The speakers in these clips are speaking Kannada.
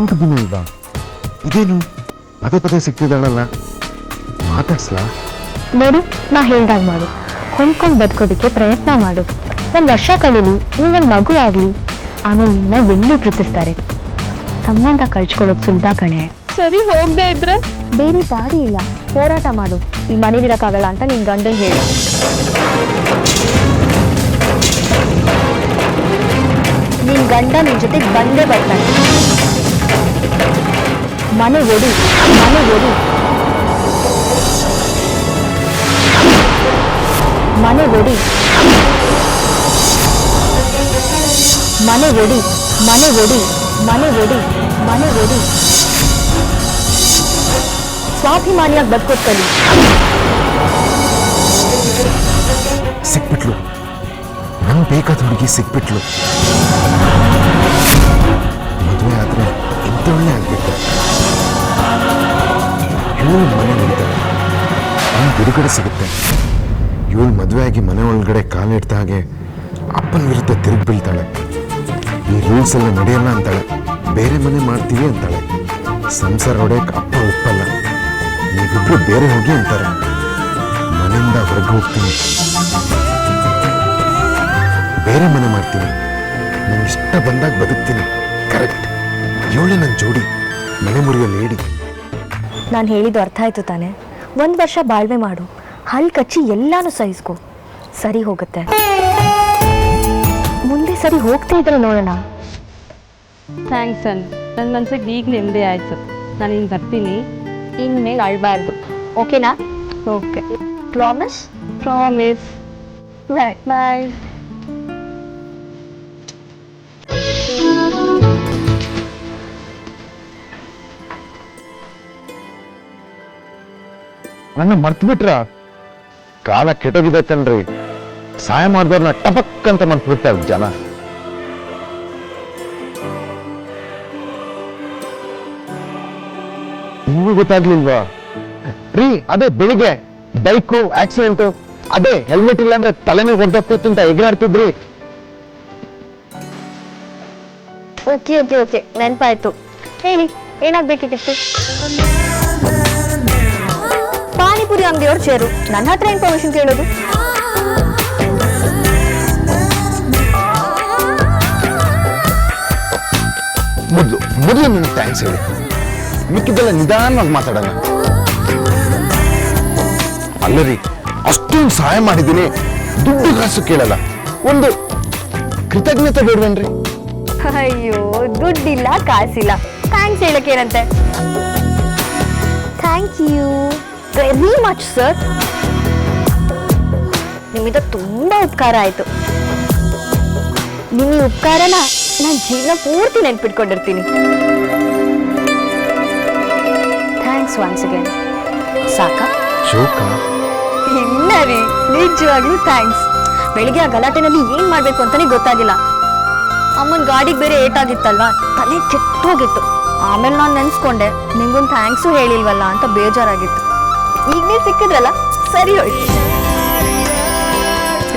ಯಾವ ದಿನ ಇಲ್ವಾ? ಇದೇನು ಪದೇ ಪದೇ ಸಿಗ್ತಿದ್ದಾಳಲ್ಲ, ಮಾತಾಡ್ಸ್ಲಾ? ನೋಡು, ನಾ ಹೇಳ್ದಾಗ ಮಾಡು. ಹೊಂದ್ಕೊಂಡು ಬದುಕೋದಕ್ಕೆ ಪ್ರಯತ್ನ ಮಾಡು. ಒಂದು ವರ್ಷ ಕಳೀಲಿ, ನೀವೊಂದು ಮಗು ಆಗ್ಲಿ, ಆಮೇಲೆ ನಿನ್ನ ಎಲ್ಲೂ ಪ್ರೀತಿಸ್ತಾರೆ. ಸಂಬಂಧ ಕಳ್ಸ್ಕೊಳ್ಳೋದು ಸುಲಭ ಕಣೆ. ಸರಿ, ಹೋಗದೆ ಇದ್ರೆ ಬೇರೆ ದಾರಿ ಇಲ್ಲ, ಹೋರಾಟ ಮಾಡು. ಈ ಮನೇಲಿಡಕ್ಕಾಗಲ್ಲ ಅಂತ ನಿನ್ ಗಂಡನ್ ಹೇಳು. ನಿನ್ ಗಂಡ ನಿನ್ ಜೊತೆಗೆ ಬಂದೇ ಬರ್ತಾನೆ. ಮನೆ ಓಡಿ, ಮನೆ ಓಡಿ, ಮನೆ ಓಡಿ, ಮನೆ ಓಡಿ, ಮನೆ ಓಡಿ, ಮನೆ ಓಡಿ, ಮನೆ ಓಡಿ. ಸ್ವಾಭಿಮಾನಿಯಾಗಿ ಬದುಕೋದ್ ಕಲಿ. ಸಿಕ್ಬಿಟ್ಲು, ನಂಗೆ ಬೇಕಾದ ಹುಡುಗಿ ಸಿಕ್ಬಿಟ್ಲು. ಮದುವೆ ಆದ್ರೆ ಇಂಥವಳ್ಳೆ ಆಗ್ಬೇಕು. ಇವಳು ಮನೆ ನಡೀತಾಳೆ, ಅವ್ನು ಬಿಡುಗಡೆ ಸಿಗುತ್ತೆ. ಇವಳು ಮದುವೆ ಆಗಿ ಮನೆ ಒಳಗಡೆ ಕಾಲಿಡ್ದ ಹಾಗೆ ಅಪ್ಪನ ವಿರುದ್ಧ ತಿರುಗಿ ಬೀಳ್ತಾಳೆ. ಈ ರೂಲ್ಸ್ ಎಲ್ಲ ನಡೆಯಲ್ಲ ಅಂತಾಳೆ, ಬೇರೆ ಮನೆ ಮಾಡ್ತೀವಿ ಅಂತಾಳೆ. ಸಂಸಾರ ಹೊಡೆಯಕ್ಕೆ ಅಪ್ಪ ಒಪ್ಪಲ್ಲ, ನೀವಿಬ್ರು ಬೇರೆ ಹೋಗಿ ಅಂತಾರೆ. ಮನೆಯಿಂದ ಹೊರಗೆ ಹೋಗ್ತೀನಿ, ಬೇರೆ ಮನೆ ಮಾಡ್ತೀನಿ, ನಂಗೆ ಇಷ್ಟ ಬಂದಾಗ ಬದುಕ್ತೀನಿ. ಕರೆಕ್ಟ್, ಇವಳೆ ನನ್ನ ಜೋಡಿ, ಮನೆ ಮುರಿಯೋ ಲೇಡಿ. ನಾನು ಹೇಳಿದ್ದು ಅರ್ಥ ಆಯ್ತು ತಾನೆ? 1 ವರ್ಷ ಬಾಳ್ವೆ ಮಾಡು, ಹಲ್ ಕಚ್ಚಿ ಎಲ್ಲಾನು ಸಹಿಸ್ಕೊ, ಸರಿ ಹೋಗುತ್ತೆ. ಮುಂದೆ ಸರಿ ಹೋಗ್ತಾ ಇದ್ರೆ ನೋಡೋಣ. ಥ್ಯಾಂಕ್ಸ್ ಅನ್, ನನ್ನ ಮನ್ಸಿಗೆ ಈಗ ನೆಮ್ಮದಿ ಆಯಿತು. ನಾನು ಹಿಂಗೆ ಬರ್ತೀನಿ. ಇನ್ಮೇಲೆ ಅಳ್ಬಾರ್ದು, ಓಕೆನಾ? Okay, promise? ಪ್ರಾಮಿಸ್. ಬಾಯ್ ಬಾಯ್. ನನ್ನ ಮರ್ತು ಬಿಟ್ರ? ಕಾಲ ಕೆಟ್ಟೋಗಿದೈತನ್ರಿ. ಸಹಾಯ ಮಾಡಿದವ್ರನ್ನ ಟಪಕ್ ಅಂತ ಮರ್ತು ಬಿಡ್ತಾರೆ ಜನ. ನಿಮಗೂ ಗೊತ್ತಾಗ್ಲಿಲ್ವಾ ರೀ? ಅದೇ ಬೆಳಿಗ್ಗೆ ಬೈಕು ಆಕ್ಸಿಡೆಂಟು, ಅದೇ ಹೆಲ್ಮೆಟ್ ಇಲ್ಲ ಅಂದ್ರೆ ತಲೆ ಮೇಲೆ ಹೊಡೆದೋಗ್ತಿತ್ತು ಅಂತ ಎಗರಾಡ್ತಿದ್ರಿ. ಓಕೆ ಓಕೆ ಓಕೆ, ನೆನಪಾಯ್ತು. ಹೇಳಿ, ಏನಾಗ್ಬೇಕಿತ್ತು? ಪಾನಿಪುರಿ ಅಂಗಡಿಯವ್ರ ಚೇರು, ನನ್ನ ಹತ್ರ ಏನು ಪರ್ಮಿಷನ್ ಕೇಳೋದು? ಮೊದಲು ನಿನ್ನ ಥ್ಯಾಂಕ್ಸ್ ಹೇಳಿ, ಮಿಕ್ಕಿದ್ದೆಲ್ಲ ನಿಧಾನವಾಗಿ ಮಾತಾಡೋಣ. ಅಲ್ಲರಿ, ಅಷ್ಟೊಂದು ಸಹಾಯ ಮಾಡಿದ್ದೀನಿ, ದುಡ್ಡು ಕಾಸು ಕೇಳಲ್ಲ, ಒಂದು ಕೃತಜ್ಞತೆ ಬೇಡವೇನ್ರಿ? ಅಯ್ಯೋ, ದುಡ್ಡಿಲ್ಲ ಕಾಸಿಲ್ಲ, ಥ್ಯಾಂಕ್ಸ್ ಹೇಳಕ್ಕೇನಂತೆ? Thank you very much sir. ನಿಮ್ಮಿಂದ ತುಂಬಾ ಉಪಕಾರ ಆಯ್ತು. ನಿಮ್ಮ ಈ ಉಪಕಾರನ ನಾನು ಜೀವನ ಪೂರ್ತಿ ನೆನ್ಪಿಟ್ಕೊಂಡಿರ್ತೀನಿ. Thanks once again. ಸಾಕಾ? ಶೋಕ? ಇಲ್ಲ ರೀ, ನಿಜವಾಗ್ಲೂ ಥ್ಯಾಂಕ್ಸ್. ಬೆಳಿಗ್ಗೆ ಆ ಗಲಾಟೆನಲ್ಲಿ ಏನ್ ಮಾಡ್ಬೇಕು ಅಂತಾನೆ ಗೊತ್ತಾಗಿಲ್ಲ. ಅಮ್ಮನ ಗಾಡಿಗೆ ಬೇರೆ ಏಟಾಗಿತ್ತಲ್ವಾ, ತಲೆ ಕೆಟ್ಟೋಗಿತ್ತು. ಆಮೇಲೆ ನಾನು ನೆನ್ಸ್ಕೊಂಡೆ, ನಿಂಗೊಂದು ಥ್ಯಾಂಕ್ಸು ಹೇಳಿಲ್ವಲ್ಲ ಅಂತ ಬೇಜಾರಾಗಿತ್ತು. ಈಗ ನೀವು ಸಿಕ್ಕಿದ್ರಲ್ಲ, ಸರಿ ಹೋಯ್ತು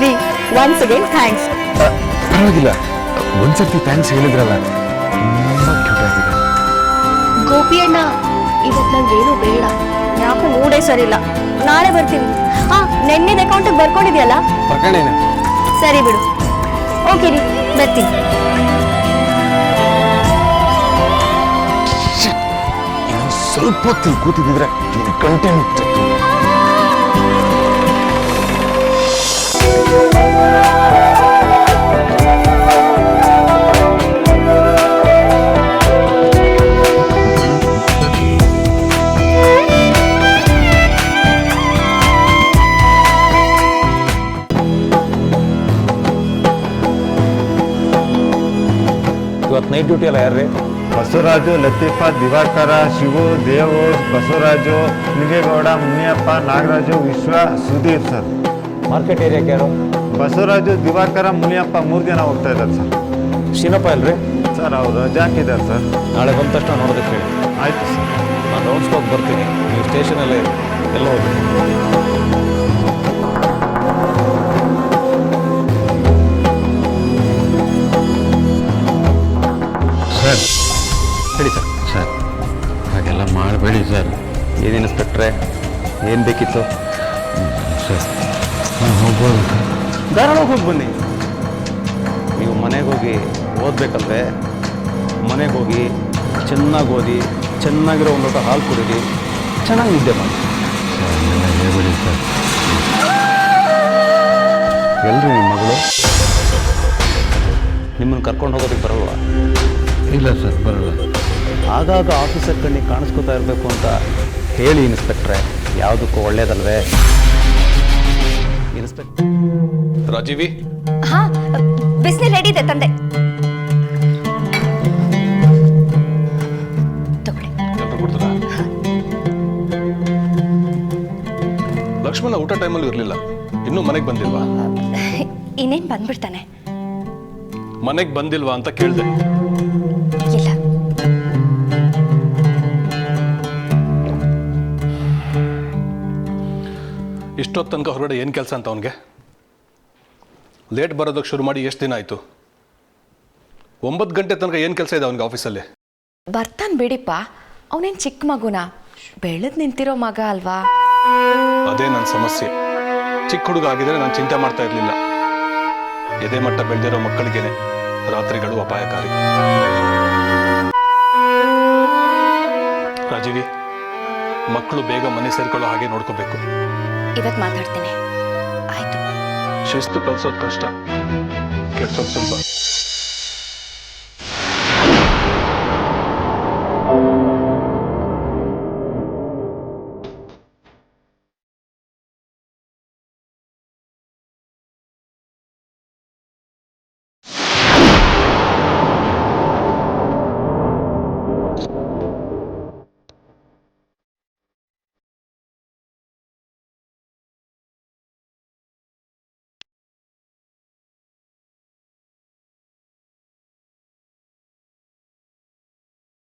ರೀ. Once again thanks. ಪರವಾಗಿಲ್ಲ, ಒಂದ್ಸರ್ತಿ ಥ್ಯಾಂಕ್ಸ್ ಹೇಳಿದ್ರಲ್ಲ, ತುಂಬಾ ಕ್ಯೂಟ್ ಆಗಿದೆ. ಗೋಪಿ ಅಣ್ಣ, ಇವತ್ತು ನಂಗೇನು ಬೇಡ, ಯಾಕೋ ಮೂಡೇ ಸರಿ ಇಲ್ಲ. ನಾಳೆ ಬರ್ತೀನಿ. ನೆನ್ನೆದ ಅಕೌಂಟಿಗೆ ಬರ್ಕೊಂಡಿದ್ಯಲ್ಲ? ಸರಿ ಬಿಡು. ಓಕೆ ರೀ, ಬರ್ತೀನಿ. ಸ್ವಲ್ಪ ಹೊತ್ತಿಗೆ ಕೂತಿದ್ರೆ ಕಂಟೆಂಟ್. ಇವತ್ತು ನೈಟ್ ಡ್ಯೂಟಿ ಅಲ್ಲ ಯಾರ್ರಿ? ಬಸವರಾಜು, ಲತೀಫಾ, ದಿವಾಕರ, ಶಿವು, ದೇವು, ಬಸವರಾಜು, ನಿಂಗೇಗೌಡ, ಮುನಿಯಪ್ಪ, ನಾಗರಾಜು, ವಿಶ್ವ, ಸುಧೀರ್ ಸರ್. ಮಾರ್ಕೆಟ್ ಏರಿಯಾಕ್ಕೆ ಯಾರು? ಬಸವರಾಜು, ದಿವಾಕರ, ಮುನಿಯಪ್ಪ 3 ಜನ ಹೋಗ್ತಾ ಇದ್ದಾರೆ ಸರ್. ಶೀನಪ್ಪ ಅಲ್ರಿ? ಸರ್ ಅವರು ರಜೆ ಹಾಕಿದ್ದಾರೆ ಸರ್. ನಾಳೆ ಬಂದ ತಕ್ಷಣ ನೋಡೋದಕ್ಕೆ ಹೇಳಿ. ಆಯ್ತು ಸರ್. ನಾನು ರೌಂಡ್ಸ್ಗೆ ಹೋಗಿ ಬರ್ತೀನಿ, ನೀವು ಸ್ಟೇಷನಲ್ಲೇ ಇರಿ, ಎಲ್ಲ ಹೋಗಿ. ಸರ್ ಹೇಳಿ ಸರ್. ಹಾಗೆಲ್ಲ ಮಾಡಬೇಡಿ ಸರ್. ಏನು ಇನ್ಸ್ಪೆಕ್ಟ್ರೆ, ಏನು ಬೇಕಿತ್ತು? ಸರ್ ಹೋಗ್ಬೋದು ಸರ್. ಧಾರಾಳವಾಗಿ ಹೋಗಿ ಬನ್ನಿ. ನೀವು ಮನೆಗೆ ಹೋಗಿ ಓದಬೇಕಲ್ವೇ? ಮನೆಗೆ ಹೋಗಿ ಚೆನ್ನಾಗಿ ಓದಿ, ಚೆನ್ನಾಗಿರೋ ಒಂದು ಲೋಟ ಹಾಲು ಕುಡೀರಿ, ಚೆನ್ನಾಗಿ ನಿದ್ದೆ ಮಾಡಿ. ಸರ್ ಹಂಗೆಲ್ಲ ಹೇಳ್ಬೇಡಿ ಸರ್. ಎಲ್ರಿ ನಿಮ್ಮ ಮಗಳು? ನಿಮ್ಮನ್ನು ಕರ್ಕೊಂಡು ಹೋಗೋದಕ್ಕೆ ಬರಲ್ವಾ? ಇಲ್ಲ ಸರ್ ಬರಲ್ಲ. ಆಗಾಗ ಆಫೀಸರ್ ಕಣ್ಣಿಗೆ ಕಾಣಿಸ್ಕೊತಾ ಇರಬೇಕು ಅಂತ ಹೇಳಿ ಇನ್ಸ್ಪೆಕ್ಟ್ರೆ, ಯಾವುದಕ್ಕೂ ಒಳ್ಳೇದಲ್ವೇ? ಇನ್ಸ್ಪೆಕ್ಟರ್ ರಾಜೀವಿ, ಹಾ, ಬಿಸಿನೀರು ರೆಡಿ ಇದೆ, ತಂದೆ. ತಗೊಳ್ಳಿ. ಎಲ್ರು ಕೊಡ್ತದ? ಲಕ್ಷ್ಮಣ ಊಟ ಟೈಮಲ್ಲೂ ಇರಲಿಲ್ಲ, ಇನ್ನೂ ಮನೆಗೆ ಬಂದಿಲ್ವಾ? ಇನ್ನೇನು ಬಂದ್ಬಿಡ್ತಾನೆ. ಮನೆಗೆ ಬಂದಿಲ್ವಾ ಅಂತ ಕೇಳಿದೆ. ಇಲ್ಲ. ಇಷ್ಟೊತ್ತು ತನಕ ಹೊರಗಡೆ ಏನು ಕೆಲಸ ಅಂತ ಅವನಿಗೆ? ಲೇಟ್ ಬರೋದಕ್ಕೆ ಶುರು ಮಾಡಿ ಎಷ್ಟು ದಿನ ಆಯಿತು? 9 ಗಂಟೆ ತನಕ ಏನು ಕೆಲಸ ಇದೆ ಅವನಿಗೆ ಆಫೀಸಲ್ಲಿ? ಬರ್ತಾನೆ ಬಿಡಿಪ್ಪ, ಅವನೇನು ಚಿಕ್ಕ ಮಗುನ, ಬೆಳೆದು ನಿಂತಿರೋ ಮಗ ಅಲ್ವಾ? ಅದೇ ನನ್ನ ಸಮಸ್ಯೆ. ಚಿಕ್ಕ ಹುಡುಗ ಆಗಿದ್ರೆ ನಾನು ಚಿಂತೆ ಮಾಡ್ತಾ ಇರಲಿಲ್ಲ. ಎದೆ ಮಟ್ಟ ಬೆಳೆದಿರೋ ಮಕ್ಕಳಿಗೇನೆ ರಾತ್ರಿಗಳು ಅಪಾಯಕಾರಿ. ರಾಜೀವಿ, ಮಕ್ಕಳು ಬೇಗ ಮನೆ ಸೇರ್ಕೊಳ್ಳೋ ಹಾಗೆ ನೋಡ್ಕೋಬೇಕು. ಇವತ್ತು ಮಾತಾಡ್ತೀನಿ, ಆಯ್ತು? ಶಿಸ್ತು ಕಲ್ಸೋದು ಕಷ್ಟ, ಕೆಡ್ಸೋದು ಸ್ವಲ್ಪ.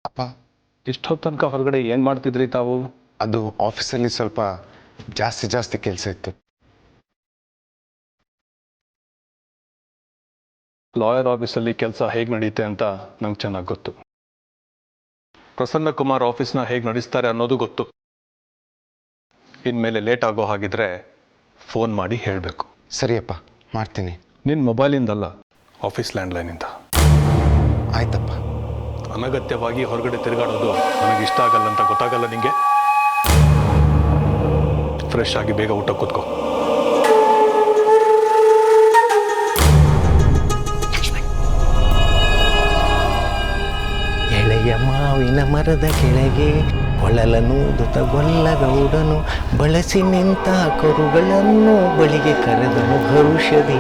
ಅಪ್ಪ, ಇಷ್ಟೊತ್ತು ತನಕ ಹೊರಗಡೆ ಏನು ಮಾಡ್ತಿದ್ರಿ ತಾವು? ಅದು ಆಫೀಸಲ್ಲಿ ಸ್ವಲ್ಪ ಜಾಸ್ತಿ ಕೆಲಸ ಇತ್ತು. ಲಾಯರ್ ಆಫೀಸಲ್ಲಿ ಕೆಲಸ ಹೇಗೆ ನಡೆಯುತ್ತೆ ಅಂತ ನಂಗೆ ಚೆನ್ನಾಗಿ ಗೊತ್ತು. ಪ್ರಸನ್ನ ಕುಮಾರ್ ಆಫೀಸ್ನ ಹೇಗೆ ನಡೆಸ್ತಾರೆ ಅನ್ನೋದು ಗೊತ್ತು. ಇನ್ಮೇಲೆ ಲೇಟ್ ಆಗೋ ಹಾಗಿದ್ರೆ ಫೋನ್ ಮಾಡಿ ಹೇಳಬೇಕು. ಸರಿಯಪ್ಪ, ಮಾಡ್ತೀನಿ. ನಿನ್ನ ಮೊಬೈಲಿಂದಲ್ಲ, ಆಫೀಸ್ ಲ್ಯಾಂಡ್ಲೈನಿಂದ. ಆಯ್ತಪ್ಪ. ಅನಗತ್ಯವಾಗಿ ಹೊರಗಡೆ ತಿರುಗಾಡೋದು ನನಗೆ ಇಷ್ಟ ಆಗಲ್ಲ ಅಂತ ಗೊತ್ತಾಗಲ್ಲ ನಿಂಗೆ? ಫ್ರೆಶ್ ಆಗಿ ಬೇಗ ಊಟ ಕೂತ್ಕೋ. ಎಳೆಯ ಮಾವಿನ ಮರದ ಕೆಳಗೆ ಕೊಳಲನೂದುತ ಗೊಲ್ಲಗೌಡನು ಬಳಸಿ ನಿಂತ ಕರುಗಳನ್ನು ಬಳಿಗೆ ಕರೆದನು ಹರುಷದಿ.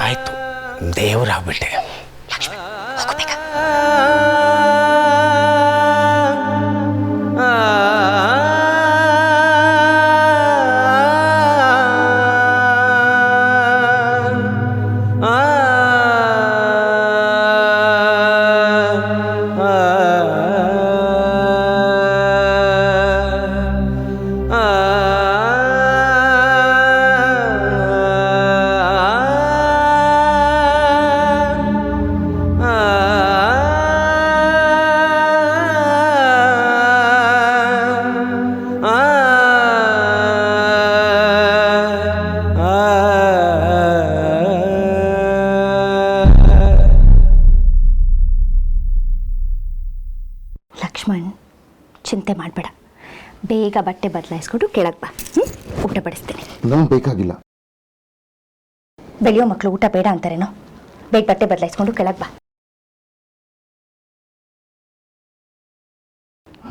ಆಯ್ತು, ದೇವರಾಗ್ಬಿಟ್ಟೆ. ಲಕ್ಷ್ಮಣ್, ಚಿಂತೆ ಮಾಡಬೇಡ. ಬೇಗ ಬಟ್ಟೆ ಬದಲಾಯಿಸ್ಕೊಂಡು ಕೆಳಗೆ ಬಾ. ಊಟ ಬಡಿಸ್ತೀನಿ. ನಂಗೆ ಬೇಕಾಗಿಲ್ಲ. ಬೆಳೆಯೋ ಮಕ್ಕಳು ಊಟ ಬೇಡ ಅಂತಾರೇನೋ? ಬೇಗ ಬಟ್ಟೆ ಬದಲಾಯಿಸ್ಕೊಂಡು ಕೆಳಗೆ ಬಾ.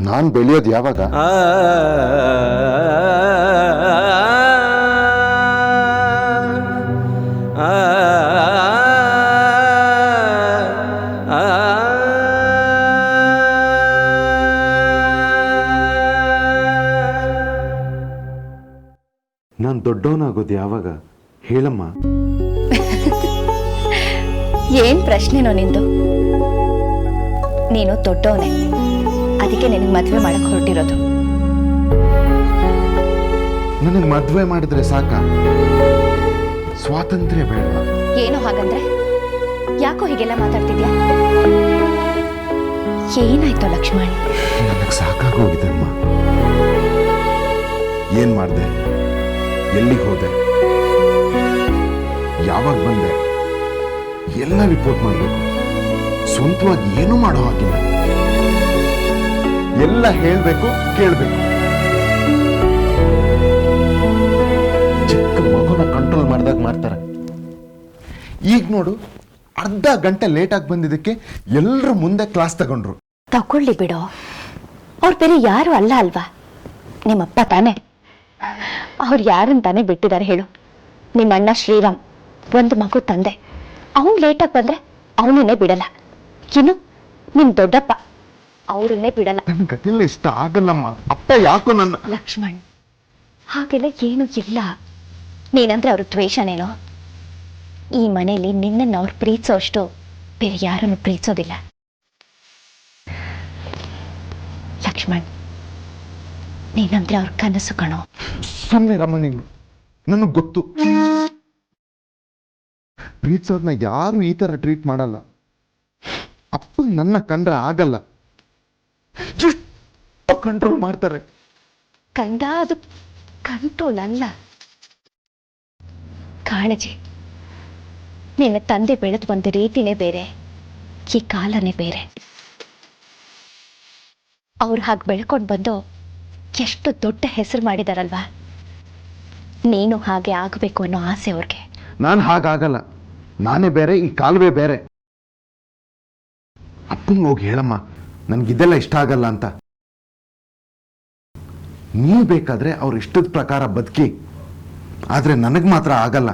ನಾನು ಬೆಳೆಯೋದು ಯಾವಾಗ? ನಾನು ದೊಡ್ಡವನಾಗೋದು ಯಾವಾಗ ಹೇಳಮ್ಮ? ಏನ್ ಪ್ರಶ್ನೆನೋ ನಿಂದು? ನೀನು ದೊಡ್ಡವನೇ, ಅದಕ್ಕೆ ನಿನಗೆ ಮದುವೆ ಮಾಡಕ್ ಹೊರಟಿರೋದು. ನನಗೆ ಮದುವೆ ಮಾಡಿದ್ರೆ ಸಾಕ? ಸ್ವಾತಂತ್ರ್ಯ ಬೇಡವಾ? ಏನು ಹಾಗಂದ್ರೆ? ಯಾಕೋ ಹೀಗೆಲ್ಲ ಮಾತಾಡ್ತಿದ್ಯಾ? ಏನಾಯ್ತು ಲಕ್ಷ್ಮಣ್? ನನಗೆ ಸಾಕಾಗೋಗಿದೆ ಅಮ್ಮ. ಏನ್ ಮಾಡಿದೆ, ಎಲ್ಲಿಗೆ ಹೋದೆ, ಯಾವಾಗ ಬಂದೆ, ಎಲ್ಲ ರಿಪೋರ್ಟ್ ಮಾಡಬೇಕು. ಸ್ವಂತವಾಗಿ ಏನೂ ಮಾಡೋ ಹಾಗಿಲ್ಲ. ಎಲ್ಲ ಹೇಳ್ಬೇಕು, ಕೇಳಬೇಕು. ಚಿಕ್ಕ ಮಗುನ ಕಂಟ್ರೋಲ್ ಮಾಡಿದಾಗ ಮಾಡ್ತಾರೆ. ಈಗ ನೋಡು, ಅರ್ಧ ಗಂಟೆ ಲೇಟಾಗಿ ಬಂದಿದ್ದಕ್ಕೆ ಎಲ್ಲರೂ ಮುಂದೆ ಕ್ಲಾಸ್ ತಗೊಂಡ್ರು. ತಗೊಳ್ಳಿ ಬಿಡೋ, ಅವ್ರು ಬೇರೆ ಯಾರು ಅಲ್ಲ ಅಲ್ವಾ, ನಿಮ್ಮಪ್ಪ ತಾನೆ. ಅವ್ರು ಯಾರನ್ನ ತಾನೇ ಬಿಟ್ಟಿದ್ದಾರೆ ಹೇಳು? ನಿಮ್ಮ ಅಣ್ಣ ಶ್ರೀರಾಮ್, ಒಂದು ಮಗು ತಂದೆ. ಅವನು ಲೇಟಾಗಿ ಬಂದ್ರೆ ಅವನನ್ನೇ ಬಿಡಲ್ಲ. ಇನ್ನು ನಿಮ್ ದೊಡ್ಡಪ್ಪ, ಅವ್ರನ್ನೇ ಬಿಡಲ್ಲ. ನನ್ನ ಕಥೆಲ್ಲ ಇಷ್ಟ ಆಗಲ್ಲಮ್ಮ. ಅಪ್ಪ ಯಾಕೋ ನನ್ನ... ಲಕ್ಷ್ಮಣ್, ಹಾಗೆಲ್ಲ ಏನೂ ಇಲ್ಲ. ನೀನಂದ್ರೆ ಅವ್ರ ದ್ವೇಷನೇನೋ? ಈ ಮನೆಯಲ್ಲಿ ನಿನ್ನನ್ನು ಅವ್ರು ಪ್ರೀತಿಸೋ ಅಷ್ಟು ಬೇರೆ ಯಾರನ್ನು ಪ್ರೀತಿಸೋದಿಲ್ಲ. ಲಕ್ಷ್ಮಣ್, ನೀನಂದ್ರೆ ಅವ್ರ ಕನಸು ಕಣೋ. ಸುಮ್ಮನೆ ರಮ್ಮ, ನೀನು ನನಗೆ ಗೊತ್ತು. ಪ್ರೀತಿಸೋದನ್ನ ಯಾರು ಈ ಥರ ಟ್ರೀಟ್ ಮಾಡಲ್ಲ. ಅಪ್ಪ ನನ್ನ ಕಂಡ್ರೆ ಆಗಲ್ಲ, ಕಂಟ್ರೋಲ್ ಮಾಡ್ತಾರೆ. ಕಂದ, ಅದು ಕಂಟ್ರೋಲ್ ಅಲ್ಲ, ಕಾಳಜಿ. ನಿನ್ನ ತಂದೆ ಬೆಳೆದು ಬಂದ ರೀತಿನೇ ಬೇರೆ, ಈ ಕಾಲನೇ ಬೇರೆ. ಅವ್ರು ಹಾಗೆ ಬೆಳ್ಕೊಂಡು ಬಂದು ಎಷ್ಟು ದೊಡ್ಡ ಹೆಸರು ಮಾಡಿದಾರಲ್ವಾ. ನೀನು ಹಾಗೆ ಆಗಬೇಕು ಅನ್ನೋ ಆಸೆ ಅವ್ರಿಗೆ. ನಾನು ಹಾಗಾಗಲ್ಲ. ನಾನೇ ಬೇರೆ, ಈ ಕಾಲವೇ ಬೇರೆ. ಅಪ್ಪಂಗೆ ಹೋಗಿ ಹೇಳಮ್ಮ, ನನಗಿದೆಲ್ಲ ಇಷ್ಟ ಆಗಲ್ಲ ಅಂತ. ನೀವು ಬೇಕಾದ್ರೆ ಅವ್ರ ಇಷ್ಟದ ಪ್ರಕಾರ ಬದುಕಿ, ಆದ್ರೆ ನನಗೆ ಮಾತ್ರ ಆಗಲ್ಲ.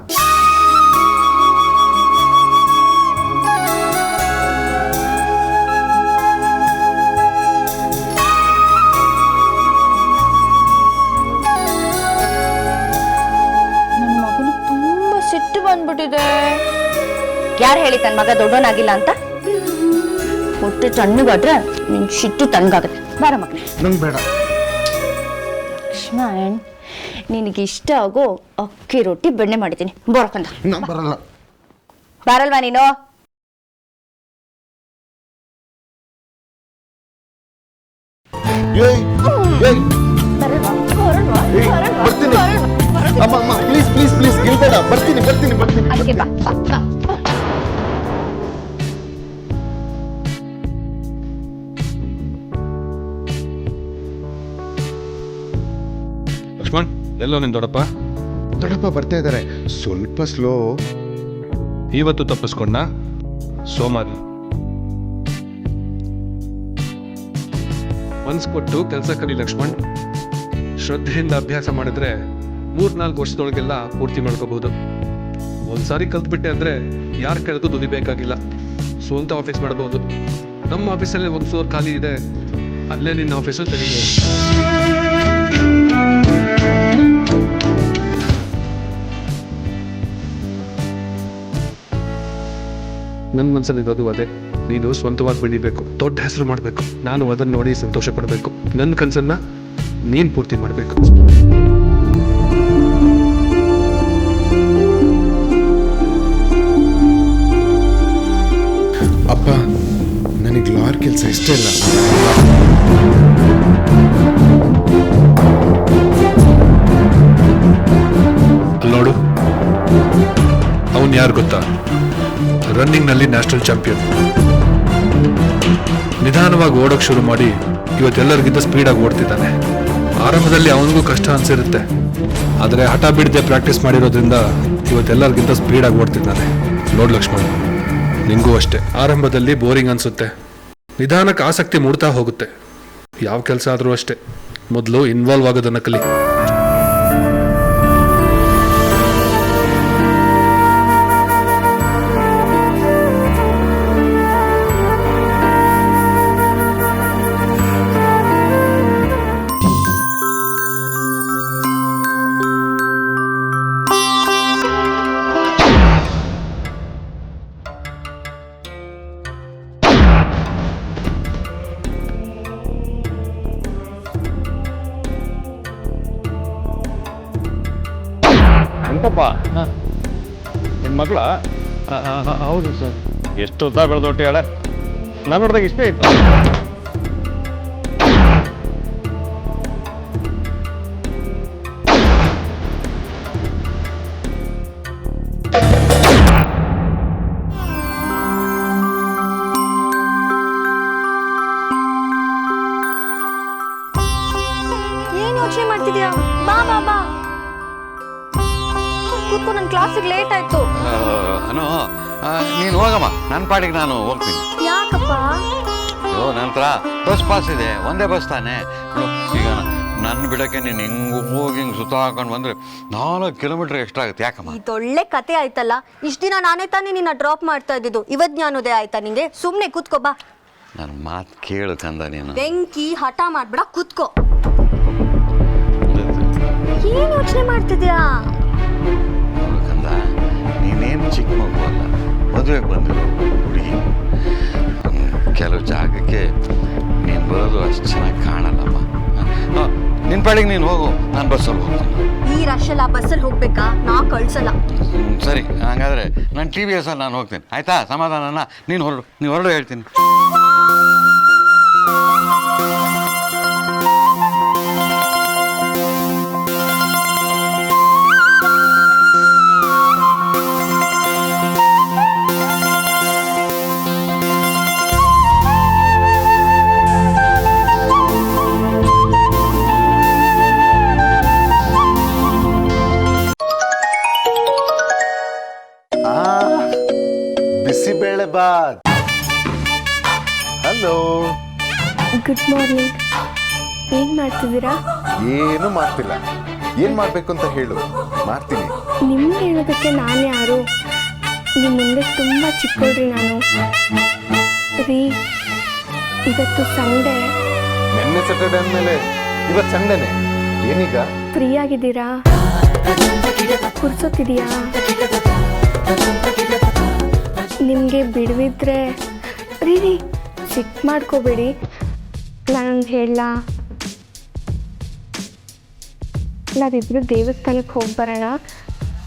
ನನ್ನ ಮಗನು ತುಂಬಾ ಸಿಟ್ಟು ಬಂದ್ಬಿಟ್ಟಿದೆ. ಯಾರು ಹೇಳಿ ತನ್ನ ಮಗ ದೊಡ್ಡವನಾಗಿಲ್ಲ ಅಂತ? ಹೊಟ್ಟೆ ತಣ್ಣಗಾದ್ರೆ ನಿನ್ ಸಿಟ್ಟು ತಣ್ಣಗಾಗುತ್ತೆ. ಬಾರ ಮಗನೇ. ನಂಗೆ ಬೇಡ. ಲಕ್ಷ್ಮಣ್, ನಿನಗಿಷ್ಟ ಆಗೋ ಅಕ್ಕಿ ರೊಟ್ಟಿ ಬೆಣ್ಣೆ ಮಾಡಿದ್ದೀನಿ, ಬೋರಕಂದ. ನಾನು ಬರಲ್ಲ. ಬಾರಲ್ವಾ ನೀನು? ಏಯ್, ಏಯ್, ಏಯ್, ಬರ್ತೀನಿ. ಅಮ್ಮ, ಅಮ್ಮ, ಪ್ಲೀಸ್ ಪ್ಲೀಸ್ ಪ್ಲೀಸ್, ಗಿಲ್ಬೇಡ. ಬರ್ತೀನಿ ಬರ್ತೀನಿ ಬರ್ತೀನಿ. ಅದಕ್ಕೆ ಬಾ, ಬಾ, ಬಾ. ಲಕ್ಷ್ಮಣ್, ಎಲ್ಲೋ ನಿನ್ ದೊಡ್ಡಪ್ಪ? ದೊಡ್ಡಪ್ಪ ಬರ್ತಾ ಇದ್ದಾರೆ. ಸ್ವಲ್ಪ ಸ್ಲೋ. ಇವತ್ತು ತಪ್ಪಿಸ್ಕೊಂಡ ಸೋಮಾರಿ. ಮನ್ಸು ಕೊಟ್ಟು ಕೆಲಸ ಕಲಿ ಲಕ್ಷ್ಮಣ್. ಶ್ರದ್ಧೆಯಿಂದ ಅಭ್ಯಾಸ ಮಾಡಿದ್ರೆ 3-4 ವರ್ಷದೊಳಗೆಲ್ಲ ಪೂರ್ತಿ ಮಾಡ್ಕೋಬಹುದು. ಒಂದ್ಸಾರಿ ಕಲ್ತ್ಬಿಟ್ಟೆ ಅಂದ್ರೆ ಯಾರ ಕೆಳದು ದುಡಿಬೇಕಾಗಿಲ್ಲ, ಸ್ವಂತ ಆಫೀಸ್ ಮಾಡಬಹುದು. ನಮ್ಮ ಆಫೀಸಲ್ಲಿ ಒಂದು ಫ್ಲೋರ್ ಖಾಲಿ ಇದೆ, ಅಲ್ಲೇ ನಿನ್ನ ಆಫೀಸಲ್ಲಿ ತೆಗಿಬೋದು. ನನ್ನ ಮನಸ್ಸಲ್ಲಿ ಇರೋದು ಅದೇ. ನೀನು ಸ್ವಂತವಾಗಿ ಬೆಳಿಬೇಕು, ದೊಡ್ಡ ಹೆಸರು ಮಾಡಬೇಕು. ನಾನು ಅದನ್ನು ನೋಡಿ ಸಂತೋಷ ಪಡಬೇಕು. ನನ್ನ ಕನಸನ್ನ ನೀನು ಪೂರ್ತಿ ಮಾಡಬೇಕು. ಅಪ್ಪ, ನನಗೆ ಲಾರ್ ಕೆಲಸ ಇಷ್ಟ ಇಲ್ಲ. ನೋಡು, ಅವನು ಯಾರು ಗೊತ್ತಾ? ರನ್ನಿಂಗ್ನಲ್ಲಿ ನ್ಯಾಷನಲ್ ಚಾಂಪಿಯನ್. ನಿಧಾನವಾಗಿ ಓಡೋಕೆ ಶುರು ಮಾಡಿ ಇವತ್ತೆಲ್ಲರಿಗಿಂತ ಸ್ಪೀಡಾಗಿ ಓಡ್ತಿದ್ದಾನೆ. ಆರಂಭದಲ್ಲಿ ಅವನಿಗೂ ಕಷ್ಟ ಅನ್ಸಿರುತ್ತೆ, ಆದರೆ ಹಠ ಬಿಡದೆ ಪ್ರಾಕ್ಟೀಸ್ ಮಾಡಿರೋದ್ರಿಂದ ಇವತ್ತೆಲ್ಲರಿಗಿಂತ ಸ್ಪೀಡಾಗಿ ಓಡ್ತಿದ್ದಾನೆ. ನೋಡ್ ಲಕ್ಷ್ಮಣ್, ನಿಂಗೂ ಅಷ್ಟೇ. ಆರಂಭದಲ್ಲಿ ಬೋರಿಂಗ್ ಅನ್ಸುತ್ತೆ, ನಿಧಾನಕ್ಕೆ ಆಸಕ್ತಿ ಮೂಡ್ತಾ ಹೋಗುತ್ತೆ. ಯಾವ ಕೆಲಸ ಆದರೂ ಅಷ್ಟೇ, ಮೊದಲು ಇನ್ವಾಲ್ವ್ ಆಗೋದನ್ನು ಕಲಿ. ಎಂತಪ್ಪ, ನಿಮ್ಮ ಮಗಳ? ಹೌದು ಸರ್. ಎಷ್ಟು ಉದ್ದ ಬೆಳೆದೊಟ್ಟು ಹೇಳ ನಾನು ನೋಡಿದಾಗ ಇಷ್ಟೇ ಇತ್ತು. ಏನ್ ಯೋಚನೆ ಮಾಡ್ತಿದ್ಯಾ? ಬಾ ಬಾ ಬಾ ಕೂತ್ಕೊ, ನನ್ ಕ್ಲಾಸಿಗೆ ಲೇಟ್ ಆಯ್ತು. ಅನು ನೀನು ಹೋಗಮ್ಮ, ನನ್ನ ಪಾಡಿಗೆ ನಾನು ಹೋಗ್ತೀನಿ. ಯಾಕಪ್ಪ? ನಂತರ ಬಸ್ ಪಾಸ್ ಇದೆ, ಒಂದೇ ಬಸ್ ತಾನೆ. ಈಗ ನನ್ನ ಬಿಡಕ್ಕೆ ನೀನು ಹಿಂಗೆ ಹೋಗಿ ಹಿಂಗೆ ಸುತ್ತ ಹಾಕೊಂಡು ಬಂದರೆ 4 ಕಿಲೋಮೀಟರ್ ಎಷ್ಟಾಗುತ್ತೆ? ಯಾಕಮ್ಮ? ಇದೊಳ್ಳೆ ಕತೆ ಆಯ್ತಲ್ಲ. ಇಷ್ಟ ದಿನ ನಾನೇ ತಾನೇ ನಿನ್ನ ಡ್ರಾಪ್ ಮಾಡ್ತಾ ಇದ್ದಿದ್ದು, ಇವತ್ ಜ್ಞಾನೋದಯ ಆಯ್ತಾ ನಿಂಗೆ? ಸುಮ್ನೆ ಕೂತ್ಕೋ ಬಾ. ನನ್ನ ಮಾತು ಕೇಳು ಕಂದ ನೀನು. ಬೆಂಕಿ ಹಠ ಮಾಡ್ಬೇಡ, ಕೂತ್ಕೋ. ಏನ್ ಯೋಚನೆ ಮಾಡ್ತಿದ್ಯಾ? ಕಂದ, ನೀನೇನು ಚಿಕ್ಕ ಮಗು ಅಲ್ಲ, ಮದುವೆಗೆ ಬಂದಿರೋ ಹುಡುಗಿ. ಕೆಲವು ಜಾಗಕ್ಕೆ ನೀನು ಬರೋದು ಅಷ್ಟು ಚೆನ್ನಾಗಿ ಕಾಣಲ್ಲಮ್ಮ. ನಿನ್ನ ಪಾಡಿಗೆ ನೀನು ಹೋಗು, ನಾನು ಬಸ್ಸಲ್ಲಿ ಹೋಗ್ತೀನಿ. ಈ ರಶಲ್ಲ ಬಸ್ಸಲ್ಲಿ ಹೋಗ್ಬೇಕಾ? ನಾ ಕಳ್ಸಲ್ಲ. ಸರಿ, ಹಾಗಾದ್ರೆ ನಾನು TVS ಅಲ್ಲಿ ನಾನು ಹೋಗ್ತೀನಿ, ಆಯ್ತಾ? ಸಮಾಧಾನನ? ನೀನು ಹೊರಡು ಹೇಳ್ತೀನಿ. Bisi bele bath. Hello, good morning. ಏನ್ ಮಾಡ್ತಿದ್ದೀರಾ? ಏನು ಮಾಡ್ತಿಲ್ಲ. ಏನ್ ಮಾಡ್ಬೇಕು ಅಂತ ಹೇಳು, ಮಾಡ್ತೀನಿ. ನಿಮ್ಗೆ ಹೇಳೋದಕ್ಕೆ ನಾನು ಯಾರು? ನಿಮ್ಮ ಮುಂದೆ ತುಂಬ ಚಿಕ್ಕಳ್ರಿ ನಾನು. ರೀ, ಇವತ್ತು ಸಂಡೇ. ನಿನ್ನೆ ಸ್ಯಾಟರ್ಡೆ ಅಂದಮೇಲೆ ಇವತ್ತು ಸಂಡೇನೆ. ಏನೀಗ? ಫ್ರೀ ಆಗಿದ್ದೀರಾ? ಕುರ್ಸೋತಿದೀಯಾ? ನಿಮಗೆ ಬಿಡುವಿದ್ರೆ ರೀ ಸಿಕ್ ಮಾಡ್ಕೋಬೇಡಿ, ನಾನೊಂದು ಹೇಳಲಾ? ನಾವಿಬ್ರು ದೇವಸ್ಥಾನಕ್ಕೆ ಹೋಗಿ ಬರೋಣ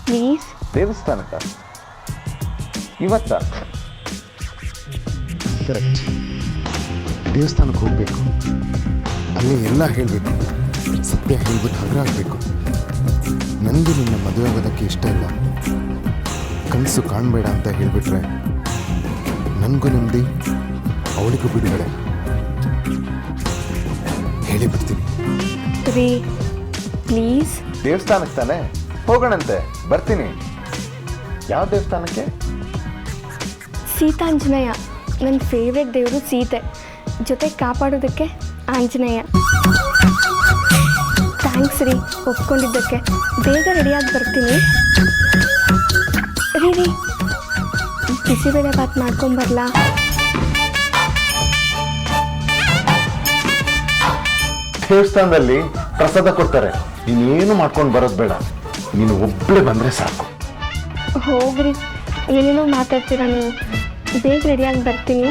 ಪ್ಲೀಸ್. ದೇವಸ್ಥಾನಕ್ಕ ಇವತ್ತ? ಕರೆಕ್ಟ್, ದೇವಸ್ಥಾನಕ್ಕೆ ಹೋಗ್ಬೇಕು. ಅಲ್ಲಿ ಎಲ್ಲ ಹೇಳಬೇಕು, ಸತ್ಯ ಹೇಳ್ಬಿಟ್ಟು ಹಗರಾಗಬೇಕು. ನನಗೆ ನಿನ್ನ ಮದುವೆ ಆಗೋದಕ್ಕೆ ಇಷ್ಟ ಇಲ್ಲ, ಕನಸು ಕಾಣಬೇಡ ಅಂತ ಹೇಳಿಬಿಟ್ರೆ ನನಗೂ ನೆಮ್ಮದಿ, ಅವಳಿಗೂ ಬಿಡುಗಡೆ. ಹೇಳಿ ಬರ್ತೀನಿ. ರೀ ಪ್ಲೀಸ್. ದೇವಸ್ಥಾನಕ್ಕೆ ತಾನೆ, ಹೋಗೋಣಂತೆ, ಬರ್ತೀನಿ. ಯಾವ ದೇವಸ್ಥಾನಕ್ಕೆ? ಸೀತಾಂಜನೇಯ. ನನ್ನ ಫೇವ್ರೆಟ್ ದೇವರು ಸೀತೆ, ಜೊತೆ ಕಾಪಾಡೋದಕ್ಕೆ ಆಂಜನೇಯ. ಥ್ಯಾಂಕ್ಸ್ ರೀ ಒಪ್ಕೊಂಡಿದ್ದಕ್ಕೆ. ಬೇಗ ರೆಡಿಯಾಗಿ ಬರ್ತೀನಿ. ರೀ ಬಿಸಿಬೇಳೆ ಬಾತ್ ಮಾಡ್ಕೊಂಬರ್ಲಾ? ದೇವಸ್ಥಾನದಲ್ಲಿ ಪ್ರಸಾದ ಕೊಡ್ತಾರೆ, ನೀನೇನು ಮಾಡ್ಕೊಂಡು ಬರೋದು ಬೇಡ, ನೀನು ಒಬ್ಬಳೇ ಬಂದರೆ ಸಾಕು. ಹೋಗ್ರಿ, ಏನೇನೋ ಮಾತಾಡ್ತೀರಾ ನೀವು. ಬೇಗ ರೆಡಿಯಾಗಿ ಬರ್ತೀನಿ.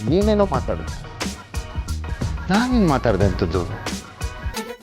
ನೀನೇನೋ ಮಾತಾಡು. ನಾನೇನು ಮಾತಾಡಿದೆ ಅಂಥದ್ದು?